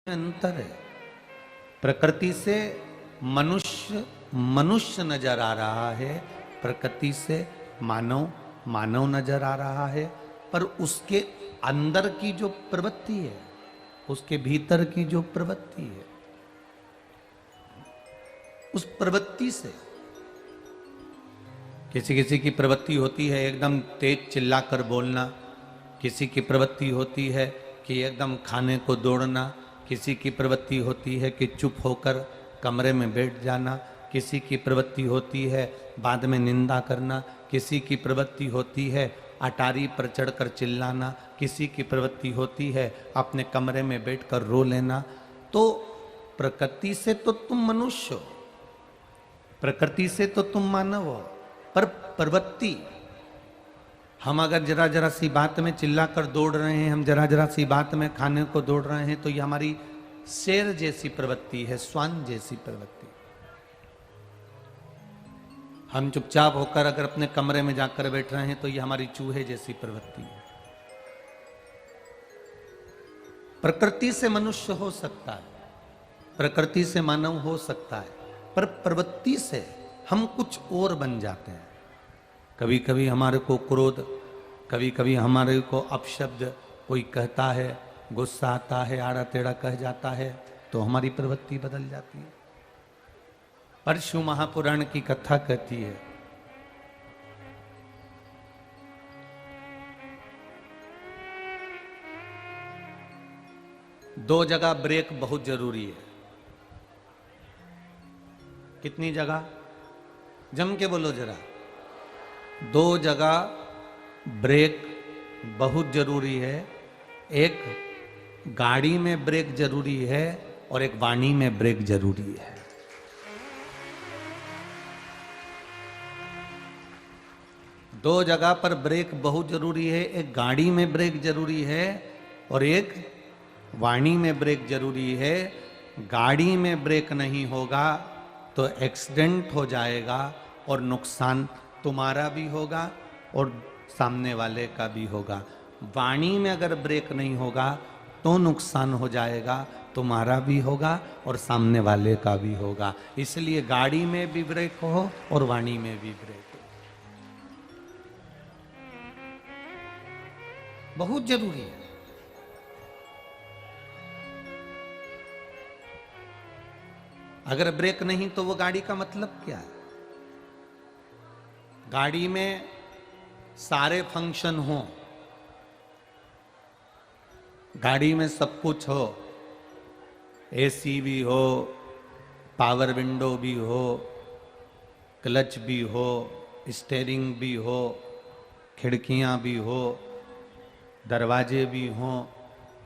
अंतर है। प्रकृति से मनुष्य मनुष्य नजर आ रहा है, प्रकृति से मानव मानव नजर आ रहा है, पर उसके अंदर की जो प्रवृत्ति है, उसके भीतर की जो प्रवृत्ति है, उस प्रवृत्ति से किसी किसी की प्रवृत्ति होती है एकदम तेज चिल्लाकर बोलना, किसी की प्रवृत्ति होती है कि एकदम खाने को दौड़ना, किसी की प्रवृत्ति होती है कि चुप होकर कमरे में बैठ जाना, किसी की प्रवृत्ति होती है बाद में निंदा करना, किसी की प्रवृत्ति होती है अटारी पर चढ़कर चिल्लाना, किसी की प्रवृत्ति होती है अपने कमरे में बैठकर रो लेना। तो प्रकृति से तो तुम मनुष्य हो, प्रकृति से तो तुम मानव हो, पर प्रवृत्ति, हम अगर जरा जरा सी बात में चिल्लाकर दौड़ रहे हैं, हम जरा जरा सी बात में खाने को दौड़ रहे हैं, तो ये हमारी शेर जैसी प्रवृत्ति है, श्वान जैसी प्रवृत्ति। हम चुपचाप होकर अगर अपने कमरे में जाकर बैठ रहे हैं तो ये हमारी चूहे जैसी प्रवृत्ति है। प्रकृति से मनुष्य हो सकता है, प्रकृति से मानव हो सकता है, पर प्रवृत्ति से हम कुछ और बन जाते हैं। कभी कभी हमारे को क्रोध, कभी कभी हमारे को अपशब्द कोई कहता है, गुस्सा आता है, आड़ा टेढ़ा कह जाता है, तो हमारी प्रवृत्ति बदल जाती है। परशु महापुराण की कथा कहती है, दो जगह ब्रेक बहुत जरूरी है। कितनी जगह? जम के बोलो जरा। दो जगह ब्रेक बहुत जरूरी है। एक गाड़ी में ब्रेक जरूरी है और एक वाणी में ब्रेक जरूरी है। दो जगह पर ब्रेक बहुत जरूरी है, एक गाड़ी में ब्रेक जरूरी है और एक वाणी में ब्रेक जरूरी है। गाड़ी में ब्रेक नहीं होगा तो एक्सीडेंट हो जाएगा और नुकसान तुम्हारा भी होगा और सामने वाले का भी होगा। वाणी में अगर ब्रेक नहीं होगा तो नुकसान हो जाएगा, तुम्हारा भी होगा और सामने वाले का भी होगा। इसलिए गाड़ी में भी ब्रेक हो और वाणी में भी ब्रेक हो, बहुत जरूरी है। अगर ब्रेक नहीं तो वो गाड़ी का मतलब क्या है? गाड़ी में सारे फंक्शन हो, गाड़ी में सब कुछ हो, एसी भी हो, पावर विंडो भी हो, क्लच भी हो, स्टीयरिंग भी हो, खिड़कियां भी हो, दरवाजे भी हो,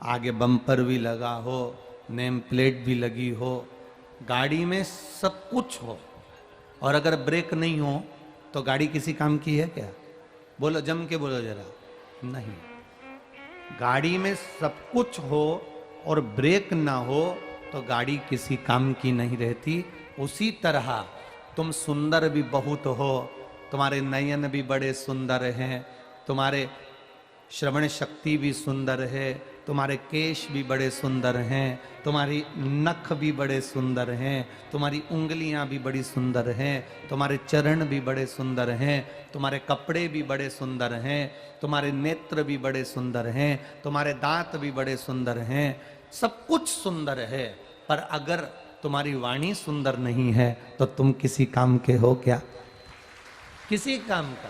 आगे बम्पर भी लगा हो, नेम प्लेट भी लगी हो, गाड़ी में सब कुछ हो, और अगर ब्रेक नहीं हो तो गाड़ी किसी काम की है क्या? बोलो, जम के बोलो जरा। नहीं। गाड़ी में सब कुछ हो और ब्रेक ना हो तो गाड़ी किसी काम की नहीं रहती। उसी तरह तुम सुंदर भी बहुत हो, तुम्हारे नयन भी बड़े सुंदर हैं, तुम्हारे श्रवण शक्ति भी सुंदर है, तुम्हारे केश भी बड़े सुंदर हैं, तुम्हारी नख भी बड़े सुंदर हैं, तुम्हारी उंगलियां भी बड़ी सुंदर हैं, तुम्हारे चरण भी बड़े सुंदर हैं, तुम्हारे कपड़े भी बड़े सुंदर हैं, तुम्हारे नेत्र भी बड़े सुंदर हैं, तुम्हारे दांत भी बड़े सुंदर हैं, सब कुछ सुंदर है। पर अगर तुम्हारी वाणी सुंदर नहीं है तो तुम किसी काम के हो क्या? किसी काम का